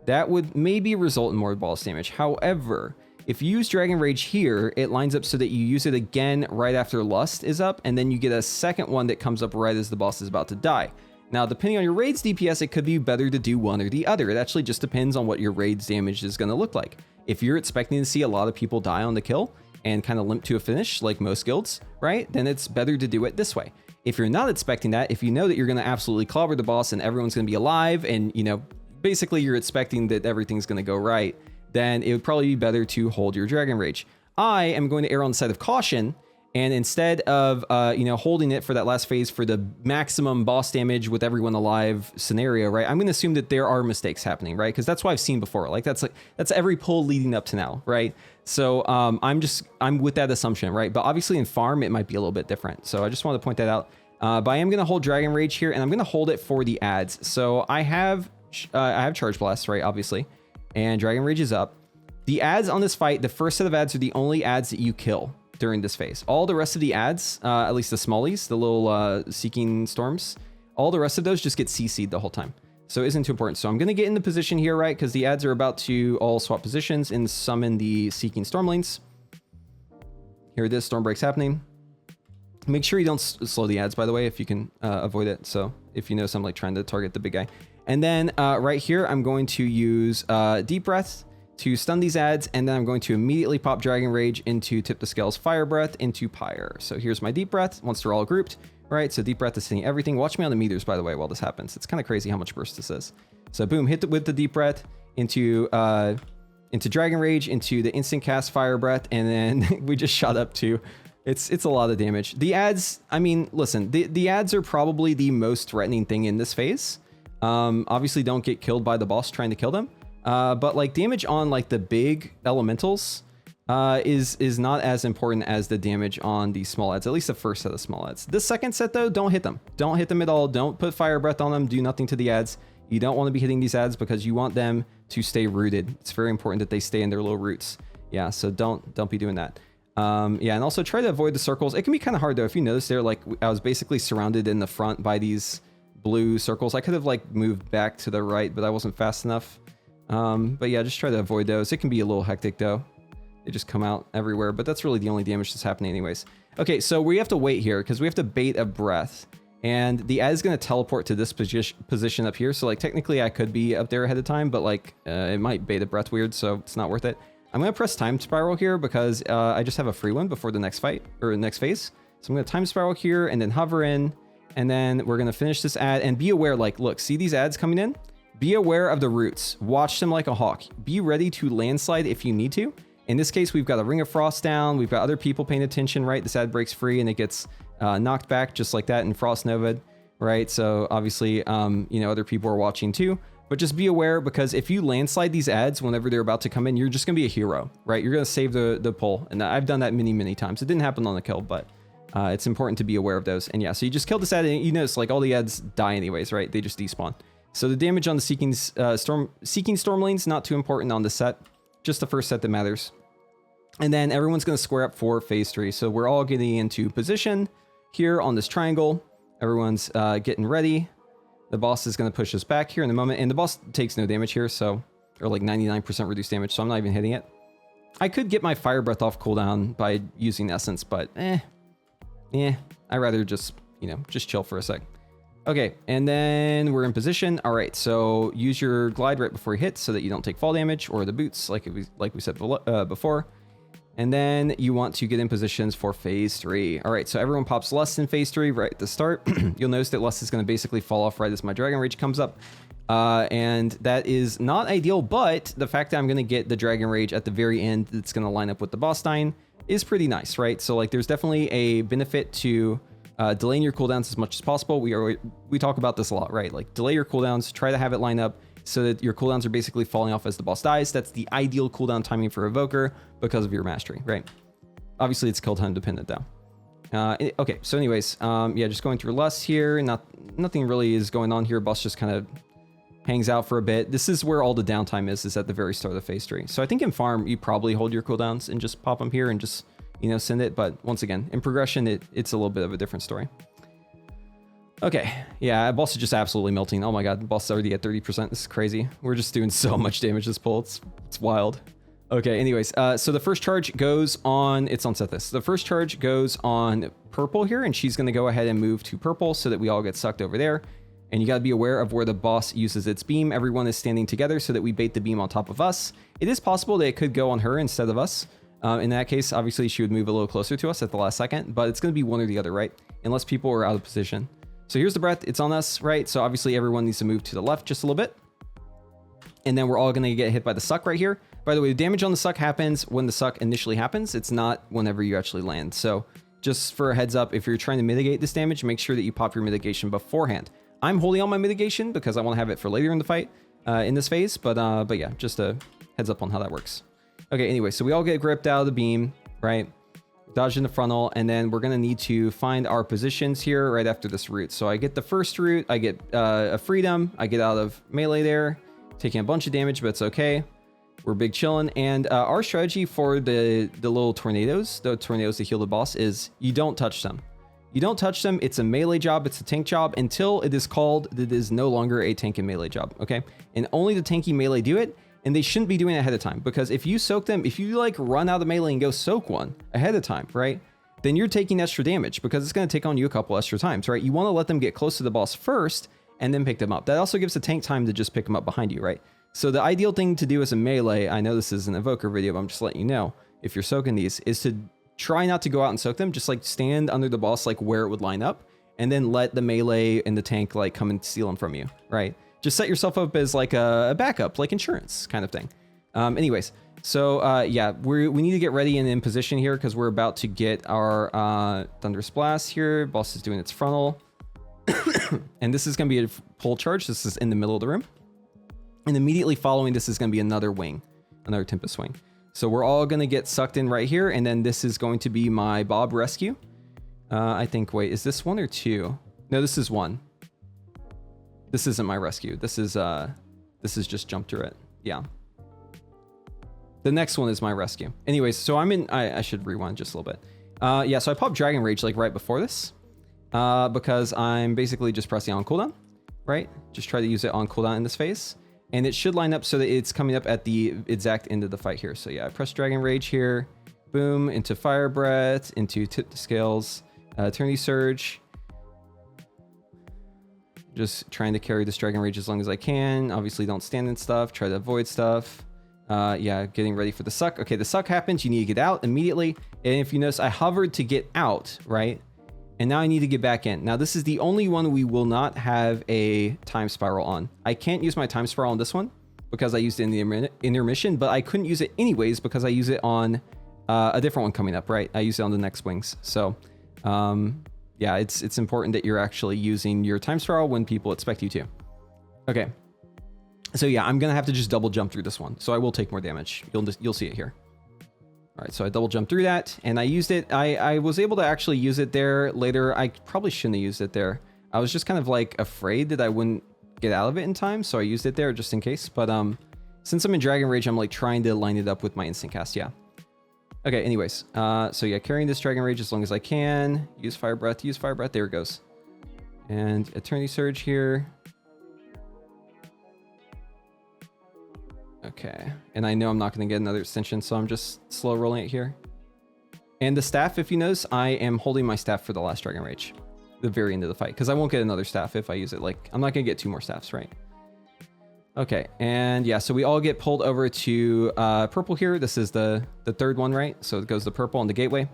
That would maybe result in more boss damage. However, if you use Dragon Rage here, it lines up so that you use it again right after Lust is up, and then you get a second one that comes up right as the boss is about to die. Now, depending on your raid's DPS, it could be better to do one or the other. It actually just depends on what your raid's damage is going to look like. If you're expecting to see a lot of people die on the kill and kind of limp to a finish like most guilds, right, then it's better to do it this way. If you're not expecting that, if you know that you're going to absolutely clobber the boss and everyone's going to be alive and, you know, basically you're expecting that everything's going to go right, then it would probably be better to hold your Dragon Rage. I am going to err on the side of caution, and instead of, you know, holding it for that last phase for the maximum boss damage with everyone alive scenario, right, I'm going to assume that there are mistakes happening, right? Because that's what I've seen before. Like that's every pull leading up to now, right? So I'm with that assumption, right? But obviously in farm, it might be a little bit different. So I just want to point that out. But I am going to hold Dragon Rage here, and I'm going to hold it for the ads. So I have Charge Blast, right, obviously, and Dragon Rage is up. The ads on this fight, the first set of ads are the only ads that you kill during this phase. All the rest of the ads, at least the smallies, the little Seeking Storms, all the rest of those just get CC'd the whole time. So it isn't too important. So I'm going to get in the position here, right, because the ads are about to all swap positions and summon the Seeking Stormlings. Here it is, Storm Break's happening. Make sure you don't slow the ads, by the way, if you can avoid it. So if you notice I'm like trying to target the big guy. And then right here, I'm going to use Deep Breath to stun these ads. And then I'm going to immediately pop Dragon Rage into Tip the Scales Fire Breath into Pyre. So here's my Deep Breath once they're all grouped, right? So Deep Breath is hitting everything. Watch me on the meters, by the way, while this happens. It's kind of crazy how much burst this is. So boom, hit with the Deep Breath into Dragon Rage, into the instant cast Fire Breath. And then we just shot up to... It's a lot of damage. The ads, I mean, listen, the ads are probably the most threatening thing in this phase. Obviously don't get killed by the boss trying to kill them. But like damage on like the big elementals is not as important as the damage on the small ads, at least the first set of small ads. The second set though, don't hit them. Don't hit them at all. Don't put Fire Breath on them. Do nothing to the ads. You don't want to be hitting these ads because you want them to stay rooted. It's very important that they stay in their little roots. Yeah, so don't be doing that. Yeah, and also try to avoid the circles. It can be kind of hard though. If you notice there, like I was basically surrounded in the front by these blue circles. I could have like moved back to the right, but I wasn't fast enough. But yeah, just try to avoid those. It can be a little hectic though. They just come out everywhere, but that's really the only damage that's happening anyways. Okay, so we have to wait here because we have to bait a breath, and the ad is going to teleport to this position up here. So like technically I could be up there ahead of time, but like it might bait a breath weird, so it's not worth it. I'm going to press Time Spiral here because I just have a free one before the next fight, or the next phase. So I'm going to Time Spiral here and then hover in, and then we're going to finish this ad. And be aware, like, look, see these ads coming in? Be aware of the roots. Watch them like a hawk. Be ready to landslide if you need to. In this case, we've got a Ring of Frost down. We've got other people paying attention, right? This ad breaks free and it gets knocked back just like that in Frost Nova, right? So obviously, you know, other people are watching too. But just be aware, because if you landslide these ads whenever they're about to come in, you're just going to be a hero, right? You're going to save the pull. And I've done that many times. It didn't happen on the kill, but it's important to be aware of those. And yeah, so you just kill this ad, and you notice like all the ads die anyways, right? They just despawn. So the damage on the Seeking Stormlings, not too important on the set. Just the first set that matters. And then everyone's going to square up for phase 3. So we're all getting into position here on this triangle. Everyone's getting ready. The boss is going to push us back here in a moment. And the boss takes no damage here, so... Or like 99% reduced damage, so I'm not even hitting it. I could get my Fire Breath off cooldown by using Essence, but I'd rather just, you know, just chill for a sec. Okay, and then we're in position. All right, so use your glide right before you hit so that you don't take fall damage, or the boots, like we said before. And then you want to get in positions for phase 3. All right, so everyone pops Lust in phase 3 right at the start. You'll notice that Lust is going to basically fall off right as my Dragon Rage comes up. And that is not ideal, but the fact that I'm going to get the Dragon Rage at the very end that's going to line up with the boss dying is pretty nice, right? So like there's definitely a benefit to delaying your cooldowns as much as possible. We talk about this a lot, right? Like delay your cooldowns, try to have it line up so that your cooldowns are basically falling off as the boss dies. That's the ideal cooldown timing for Evoker because of your mastery, right? Obviously, it's kill time dependent though. Okay, so anyways, yeah, just going through Lust here. Nothing really is going on here. Boss just kind of hangs out for a bit. This is where all the downtime is at the very start of phase 3. So I think in farm, you probably hold your cooldowns and just pop them here and just, you know, send it. But once again, in progression, it's a little bit of a different story. Okay, yeah, boss is just absolutely melting. Oh my god, boss is already at 30%. This is crazy. We're just doing so much damage this pull. It's wild. Okay, anyways, so the first charge goes on... It's on Sethis. The first charge goes on purple here, and she's going to go ahead and move to purple so that we all get sucked over there. And you got to be aware of where the boss uses its beam. Everyone is standing together so that we bait the beam on top of us. It is possible that it could go on her instead of us. In that case, obviously, she would move a little closer to us at the last second, but it's going to be one or the other, right? Unless people are out of position. So here's the breath. It's on us, right? So obviously, everyone needs to move to the left just a little bit. And then we're all going to get hit by the suck right here. By the way, the damage on the suck happens when the suck initially happens. It's not whenever you actually land. So just for a heads up, if you're trying to mitigate this damage, make sure that you pop your mitigation beforehand. I'm holding on my mitigation because I want to have it for later in the fight in this phase. But yeah, just a heads up on how that works. Okay, anyway, so we all get gripped out of the beam, right? Dodge in the frontal, and then we're going to need to find our positions here right after this root. So I get the first root, I get a freedom, I get out of melee there, taking a bunch of damage, but it's okay. We're big chilling, and our strategy for the little tornadoes, the tornadoes to heal the boss, is you don't touch them. You don't touch them. It's a melee job. It's a tank job until it is called that it is no longer a tank and melee job, okay? And only the tanky melee do it, and they shouldn't be doing it ahead of time, because if you soak them, if you like run out of melee and go soak one ahead of time, right? Then you're taking extra damage because it's going to take on you a couple extra times, right? You want to let them get close to the boss first and then pick them up. That also gives the tank time to just pick them up behind you, right? So the ideal thing to do as a melee, I know this is an Evoker video, but I'm just letting you know, if you're soaking these, is to try not to go out and soak them. Just like stand under the boss, like where it would line up, and then let the melee and the tank like come and steal them from you, right? Just set yourself up as like a backup, like insurance kind of thing. Anyways, so yeah, we need to get ready and in position here because we're about to get our Thunderous Blast here. Boss is doing its frontal. And this is going to be a pull charge. This is in the middle of the room. And immediately following this is going to be another wing, another Tempest Wing. So we're all going to get sucked in right here. And then this is going to be my Bob rescue. I think, wait, is this 1 or 2? No, this is 1. This isn't my rescue. This is just jump through it. Yeah. The next one is my rescue. Anyways, so I'm in, I should rewind just a little bit. Yeah, so I popped Dragon Rage like right before this. Because I'm basically just pressing on cooldown, right? Just try to use it on cooldown in this phase. And it should line up so that it's coming up at the exact end of the fight here. So yeah, I press Dragon Rage here. Boom, into Fire Breath, into Tip the Scales, Eternity Surge. Just trying to carry this Dragon Rage as long as I can. Obviously don't stand in stuff, try to avoid stuff. Yeah, getting ready for the suck. Okay, the suck happens, you need to get out immediately. And if you notice, I hovered to get out, right? And now I need to get back in. Now this is the only one we will not have a time spiral on. I can't use my time spiral on this one because I used it in the intermission, but I couldn't use it anyways because I use it on a different one coming up, right? I use it on the next wings. So yeah, it's important that you're actually using your time spiral when people expect you to. Okay. So yeah, I'm gonna have to just double jump through this one. So I will take more damage. You'll see it here. All right, so I double jumped through that, and I used it. I was able to actually use it there later. I probably shouldn't have used it there. I was just kind of like afraid that I wouldn't get out of it in time, so I used it there just in case. But since I'm in Dragon Rage, I'm like trying to line it up with my instant cast. Yeah. Okay. Anyways, so yeah, carrying this Dragon Rage as long as I can. Use Fire Breath. Use Fire Breath. There it goes. And Eternity Surge here. Okay, and I know I'm not going to get another extension, so I'm just slow rolling it here. And the staff, if you notice, I am holding my staff for the last Dragon Rage, the very end of the fight, because I won't get another staff if I use it. Like, I'm not going to get 2 more staffs, right? Okay, and yeah, so we all get pulled over to purple here. This is the third one, right? So it goes to purple on the gateway.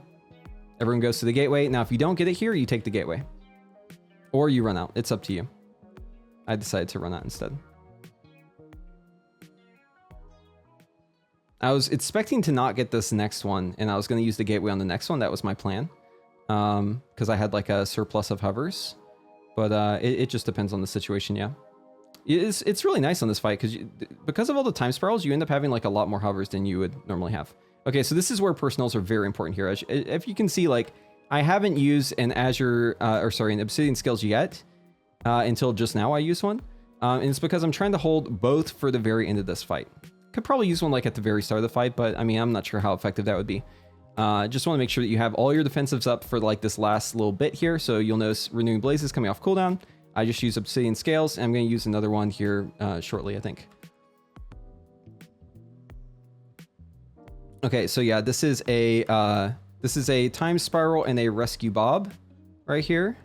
Everyone goes to the gateway. Now, if you don't get it here, you take the gateway. Or you run out. It's up to you. I decided to run out instead. I was expecting to not get this next one, and I was going to use the gateway on the next one. That was my plan, because I had like a surplus of hovers, but it just depends on the situation. Yeah, it's really nice on this fight because of all the time spirals, you end up having like a lot more hovers than you would normally have. Okay, so this is where personals are very important here. If you can see, like, I haven't used an Azure an Obsidian Scales yet until just now. I used one, and it's because I'm trying to hold both for the very end of this fight. Could probably use one like at the very start of the fight, but I mean, I'm not sure how effective that would be. Just want to make sure that you have all your defensives up for like this last little bit here. So you'll notice Renewing Blaze is coming off cooldown. I just use Obsidian Scales, and I'm going to use another one here shortly, I think. Okay, so yeah, this is a Time Spiral and a Rescue Bob right here.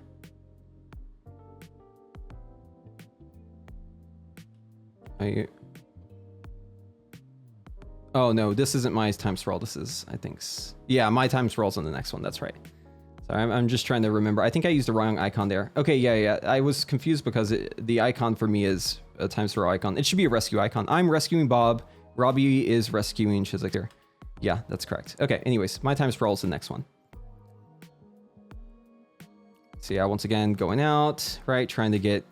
Oh no, this isn't my time spiral. This is, I think, yeah, my time spiral's on the next one. That's right. Sorry, I'm just trying to remember. I think I used the wrong icon there. Okay, yeah. I was confused because the icon for me is a time spiral icon. It should be a rescue icon. I'm rescuing Bob. Robbie is rescuing Shizak. Yeah, that's correct. Okay, anyways, my time spiral is the next one. So yeah, once again, going out, right? Trying to get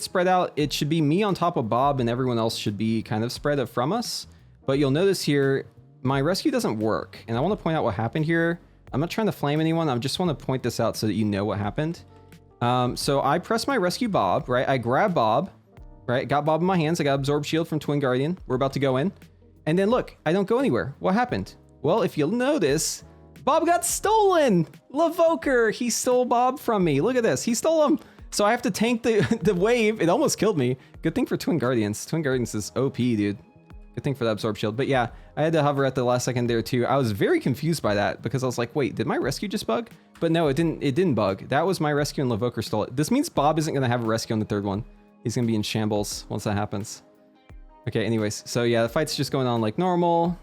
spread out. It should be me on top of Bob, and everyone else should be kind of spread from us. But you'll notice here, my rescue doesn't work. And I want to point out what happened here. I'm not trying to flame anyone. I just want to point this out so that you know what happened. So I press my rescue Bob, right? I grab Bob, right? Got Bob in my hands. I got Absorb Shield from Twin Guardian. We're about to go in. And then look, I don't go anywhere. What happened? Well, if you'll notice, Bob got stolen. Evoker, he stole Bob from me. Look at this. He stole him. So I have to tank the wave. It almost killed me. Good thing for Twin Guardians. Twin Guardians is OP, dude. Good thing for the Absorb Shield. But yeah, I had to hover at the last second there too. I was very confused by that because I was like, wait, did my rescue just bug? But no, it didn't bug. That was my rescue and Evoker stole it. This means Bob isn't going to have a rescue on the third one. He's going to be in shambles once that happens. Okay, anyways. So yeah, the fight's just going on like normal.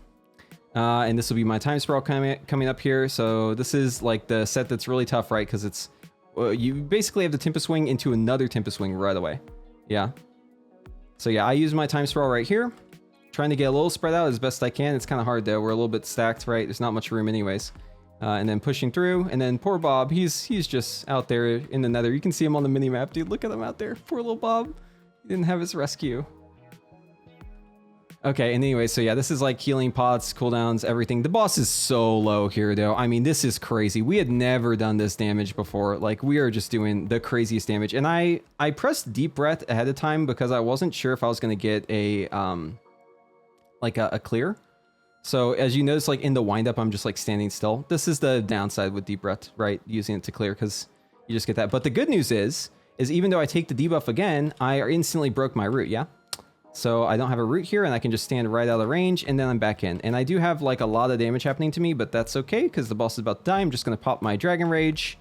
And this will be my time spiral coming up here. So this is like the set that's really tough, right? Because it's, you basically have the Tempest Wing into another Tempest Wing right away. Yeah. So yeah, I use my time spiral right here. Trying to get a little spread out as best I can. It's kind of hard though. We're a little bit stacked, right? There's not much room anyways. And then pushing through, and then poor Bob, he's just out there in the nether. You can see him on the mini map, dude. Look at him out there. Poor little Bob. He didn't have his rescue. Okay, and anyway, so yeah, this is like healing pots, cooldowns, everything. The boss is so low here though. I mean, this is crazy. We had never done this damage before. Like, we are just doing the craziest damage. And I pressed deep breath ahead of time because I wasn't sure if I was going to get a clear. So as you notice, like in the windup, I'm just like standing still. This is the downside with deep breath, right? Using it to clear because you just get that. But the good news is even though I take the debuff again, I instantly broke my root, yeah? So I don't have a root here and I can just stand right out of range and then I'm back in. And I do have like a lot of damage happening to me, but that's okay because the boss is about to die. I'm just going to pop my Dragon Rage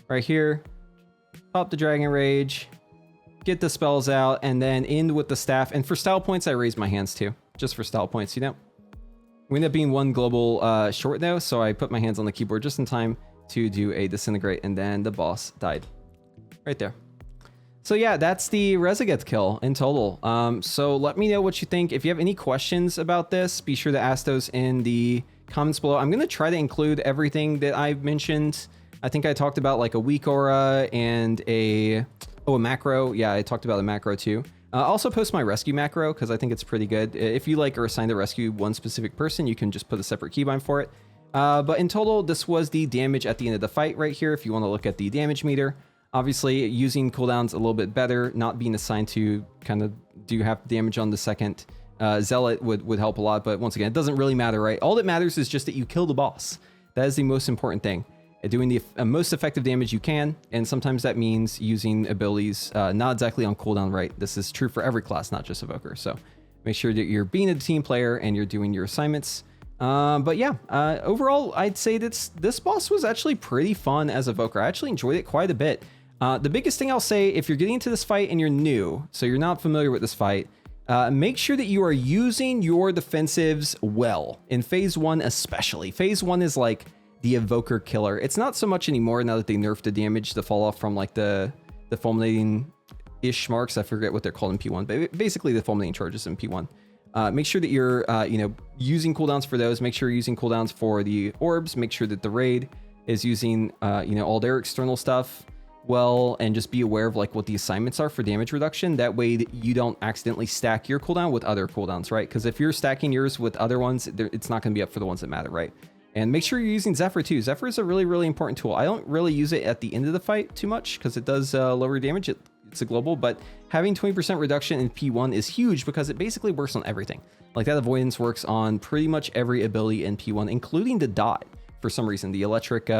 right here. Pop the Dragon Rage. Get the spells out and then end with the staff. And for style points, I raise my hands too. Just for style points, you know? We end up being one global short though, so I put my hands on the keyboard just in time to do a disintegrate, and then the boss died. Right there. So yeah, that's the Raszageth kill in total. So let me know what you think. If you have any questions about this, be sure to ask those in the comments below. I'm going to try to include everything that I've mentioned. I think I talked about like a weak aura and a macro. Yeah, I talked about a macro too. I'll also post my rescue macro because I think it's pretty good. If you like are assigned to rescue one specific person, you can just put a separate keybind for it. But in total, this was the damage at the end of the fight right here. If you want to look at the damage meter, obviously using cooldowns a little bit better, not being assigned to kind of do have damage on the second zealot would help a lot. But once again, it doesn't really matter, right? All that matters is just that you kill the boss. That is the most important thing. Doing the most effective damage you can, and sometimes that means using abilities not exactly on cooldown, right? This is true for every class, not just Evoker. So make sure that you're being a team player and you're doing your assignments. But yeah, overall, I'd say this boss was actually pretty fun as Evoker. I actually enjoyed it quite a bit. The biggest thing I'll say, if you're getting into this fight and you're new, so you're not familiar with this fight, make sure that you are using your defensives well, in phase 1 especially. Phase 1 is like the Evoker killer. It's not so much anymore now that they nerfed the damage to fall off from like the fulminating-ish marks. I forget what they're called in P1, but basically the fulminating charges in P1. Make sure that you're using cooldowns for those. Make sure you're using cooldowns for the orbs. Make sure that the raid is using all their external stuff well, and just be aware of like what the assignments are for damage reduction. That way you don't accidentally stack your cooldown with other cooldowns, right? Because if you're stacking yours with other ones, it's not going to be up for the ones that matter, right? And make sure you're using Zephyr too. Zephyr is a really, really important tool. I don't really use it at the end of the fight too much because it does lower damage. It's a global, but having 20% reduction in P1 is huge because it basically works on everything. Like that avoidance works on pretty much every ability in P1, including the dot for some reason. The electric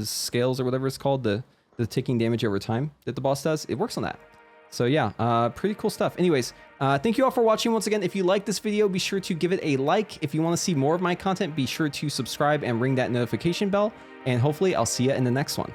scales or whatever it's called, the ticking damage over time that the boss does, it works on that. So yeah, pretty cool stuff. Anyways, thank you all for watching once again. If you like this video, be sure to give it a like. If you want to see more of my content, be sure to subscribe and ring that notification bell. And hopefully I'll see you in the next one.